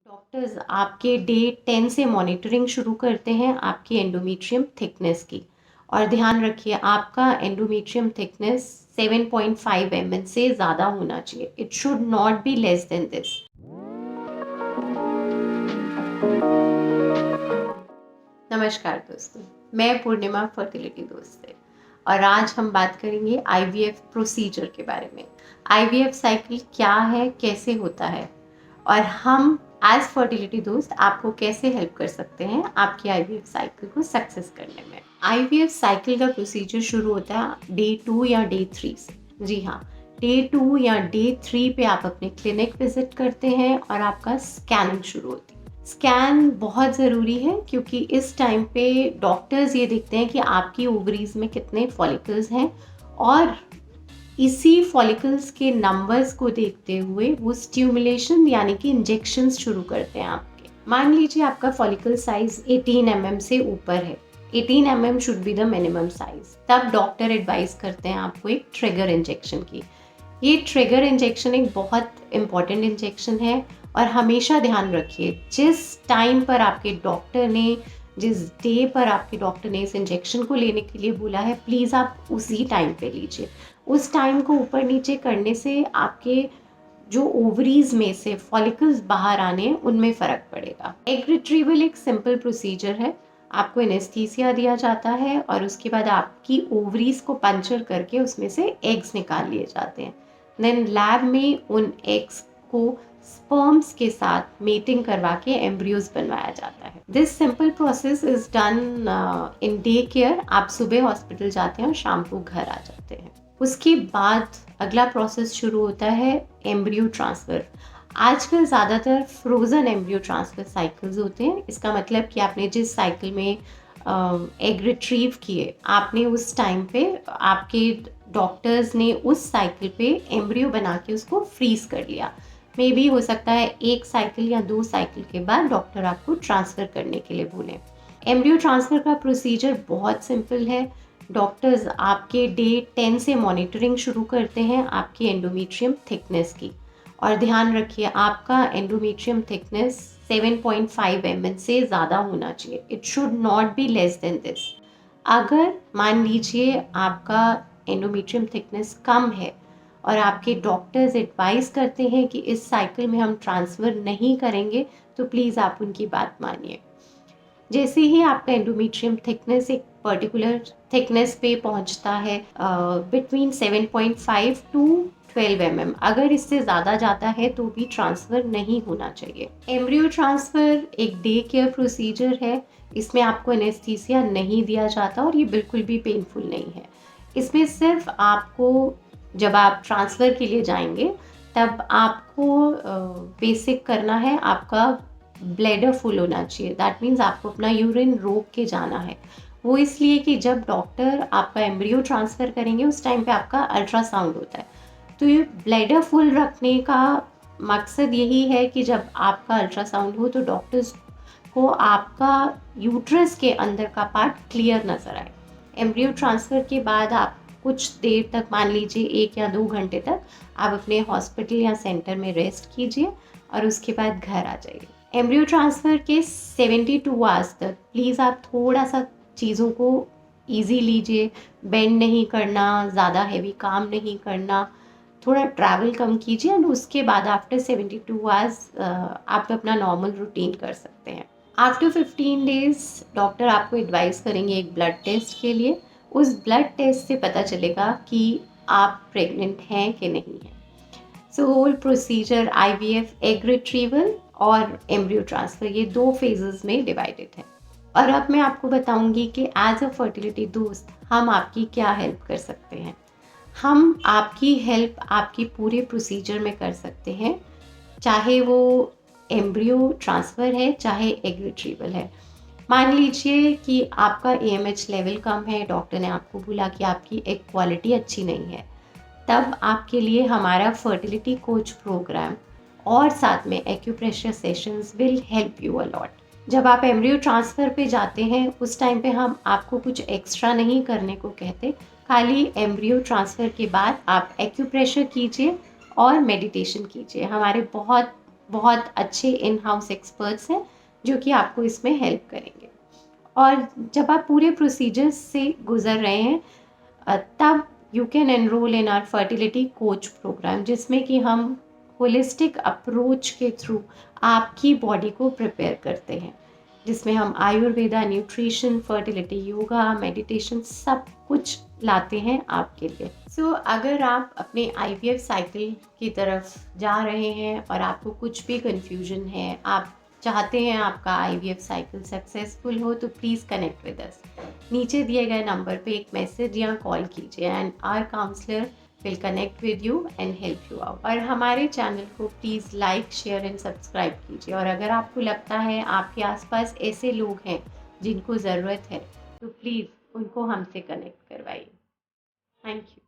Doctors आपके day 10 से monitoring शुरू करते हैं आपकी एंडोमेट्रियम थिकनेस की। और ध्यान रखिए आपका एंडोमेट्रियम थिकनेस 7.5 mm से ज़्यादा होना चाहिए। It should not be less than this. नमस्कार दोस्तों, मैं पूर्णिमा फर्टिलिटी दोस्त है और आज हम बात करेंगे आईवीएफ प्रोसीजर के बारे में। आईवीएफ साइकिल क्या है, कैसे होता है और हम एज फर्टिलिटी दोस्त आपको कैसे हेल्प कर सकते हैं आपकी आईवीएफ साइकिल को सक्सेस करने में। आईवीएफ साइकिल का प्रोसीजर शुरू होता है डे 2 या डे 3 से। जी हाँ, डे 2 या डे 3 पे आप अपने क्लिनिक विजिट करते हैं और आपका स्कैनिंग शुरू होती है। स्कैन बहुत ज़रूरी है क्योंकि इस टाइम पे डॉक्टर्स ये देखते हैं कि आपकी ओवरीज में कितने फॉलिकल्स हैं और इसी फॉलिकल्स के नंबर्स को देखते हुए वो स्टिमुलेशन यानी कि इंजेक्शंस शुरू करते हैं आपके। मान लीजिए आपका फॉलिकल साइज 18 mm से ऊपर है। 18 mm should be the minimum size. तब डॉक्टर एडवाइस करते हैं आपको एक ट्रिगर इंजेक्शन की। ये ट्रिगर इंजेक्शन एक बहुत इंपॉर्टेंट इंजेक्शन है और हमेशा ध्यान रखिए जिस टाइम पर आपके डॉक्टर ने जिस डे पर आपके डॉक्टर ने इस इंजेक्शन को लेने के लिए बोला है, प्लीज़ आप उसी टाइम पे लीजिए। उस टाइम को ऊपर नीचे करने से आपके जो ओवरीज में से फॉलिकल्स बाहर आने उनमें फ़र्क पड़ेगा। एग रिट्रीवल एक सिंपल प्रोसीजर है। आपको एनेस्थीसिया दिया जाता है और उसके बाद आपकी ओवरीज को पंचर करके उसमें से एग्स निकाल लिए जाते हैं। देन लैब में उन एग्स को स्पर्म्स के साथ मेटिंग करवा के एम्ब्रियोज बनवाया जाता है। This simple process is done in day care. आप सुबह हॉस्पिटल जाते हैं और शाम को घर आ जाते हैं। उसके बाद अगला प्रोसेस शुरू होता है एम्ब्रियो ट्रांसफ़र। आजकल ज़्यादातर फ्रोज़न एम्ब्रियो ट्रांसफ़र साइकिल्स होते हैं। इसका मतलब कि आपने जिस साइकिल में एग रिट्रीव किए, आपने उस टाइम पे आपके डॉक्टर्स ने उस साइकिल पे एम्ब्रियो बना के उसको फ्रीज कर लिया। मे बी हो सकता है एक साइकिल या 2 साइकिल के बाद डॉक्टर आपको ट्रांसफ़र करने के लिए बोले। एम्ब्रियो ट्रांसफ़र का प्रोसीजर बहुत सिंपल है। डॉक्टर्स आपके डे 10 से मॉनिटरिंग शुरू करते हैं आपकी एंडोमेट्रियम थिकनेस की। और ध्यान रखिए आपका एंडोमेट्रियम थिकनेस 7.5 mm से ज़्यादा होना चाहिए। It should not be less than this. अगर मान लीजिए आपका एंडोमेट्रियम थिकनेस कम है और आपके डॉक्टर्स एडवाइस करते हैं कि इस साइकिल में हम ट्रांसफ़र नहीं करेंगे, तो प्लीज़ आप उनकी बात मानिए। जैसे ही आपका एंडोमेट्रियम थिकनेस एक पर्टिकुलर थिकनेस पे पहुंचता है बिटवीन 7.5 टू 12 mm, अगर इससे ज़्यादा जाता है तो भी ट्रांसफ़र नहीं होना चाहिए। एम्ब्रियो ट्रांसफ़र एक डे केयर प्रोसीजर है। इसमें आपको एनेस्थीसिया नहीं दिया जाता और ये बिल्कुल भी पेनफुल नहीं है। इसमें सिर्फ आपको जब आप ट्रांसफ़र के लिए जाएंगे तब आपको बेसिक करना है, आपका ब्लैडर फुल होना चाहिए। दैट मीन्स आपको अपना यूरिन रोक के जाना है। वो इसलिए कि जब डॉक्टर आपका एम्ब्रियो ट्रांसफ़र करेंगे उस टाइम पे आपका अल्ट्रासाउंड होता है। तो ये ब्लैडर फुल रखने का मकसद यही है कि जब आपका अल्ट्रासाउंड हो तो डॉक्टर्स को आपका यूट्रस के अंदर का पार्ट क्लियर नज़र आए। एम्ब्रियो ट्रांसफ़र के बाद आप कुछ देर तक, मान लीजिए 1 या 2 घंटे तक, आप अपने हॉस्पिटल या सेंटर में रेस्ट कीजिए और उसके बाद घर आ जाइए। एम्ब्रियो ट्रांसफ़र के 72 आवर्स तक प्लीज़ आप थोड़ा सा चीज़ों को ईजी लीजिए। बेंड नहीं करना, ज़्यादा हैवी काम नहीं करना, थोड़ा ट्रैवल कम कीजिए और उसके बाद आफ्टर 72 आवर्स आप अपना नॉर्मल रूटीन कर सकते हैं। आफ्टर 15 डेज़ डॉक्टर आपको एडवाइस करेंगे एक ब्लड टेस्ट के लिए। उस ब्लड टेस्ट से पता चलेगा कि आप प्रेग्नेंट हैं कि नहीं हैं। So whole procedure IVF, egg retrieval और एम्ब्रियो ट्रांसफ़र, ये 2 फेजेस में डिवाइडेड है। और अब मैं आपको बताऊंगी कि एज अ फर्टिलिटी दोस्त हम आपकी क्या हेल्प कर सकते हैं। हम आपकी हेल्प आपकी पूरे प्रोसीजर में कर सकते हैं, चाहे वो एम्ब्रियो ट्रांसफ़र है चाहे एग रिट्रीवल है। मान लीजिए कि आपका एएमएच लेवल कम है, डॉक्टर ने आपको बोला कि आपकी एग क्वालिटी अच्छी नहीं है, तब आपके लिए हमारा फर्टिलिटी कोच प्रोग्राम और साथ में acupressure sessions will help you a lot. जब आप एम्ब्रियो ट्रांसफ़र पे जाते हैं उस टाइम पे हम आपको कुछ एक्स्ट्रा नहीं करने को कहते। खाली एम्ब्रियो ट्रांसफ़र के बाद आप एक्यूप्रेशर कीजिए और मेडिटेशन कीजिए। हमारे बहुत बहुत अच्छे इन हाउस एक्सपर्ट्स हैं जो कि आपको इसमें हेल्प करेंगे। और जब आप पूरे प्रोसीजर्स से गुजर रहे हैं तब you can enroll in our fertility coach program, जिसमें कि हम होलिस्टिक अप्रोच के थ्रू आपकी बॉडी को प्रिपेयर करते हैं, जिसमें हम Ayurveda, nutrition, fertility, yoga, meditation सब कुछ लाते हैं आपके लिए। सो अगर आप अपने आईवीएफ साइकिल की तरफ जा रहे हैं और आपको कुछ भी कंफ्यूजन है, आप चाहते हैं आपका आईवीएफ साइकिल सक्सेसफुल हो, तो प्लीज़ कनेक्ट विद अस। नीचे दिए गए नंबर पे एक मैसेज या कॉल कीजिए and our counsellor will connect with you and help you out. और हमारे चैनल को please like, share and subscribe कीजिए। और अगर आपको लगता है आपके आसपास ऐसे लोग हैं जिनको ज़रूरत है, तो प्लीज़ उनको हमसे कनेक्ट करवाइए। Thank you.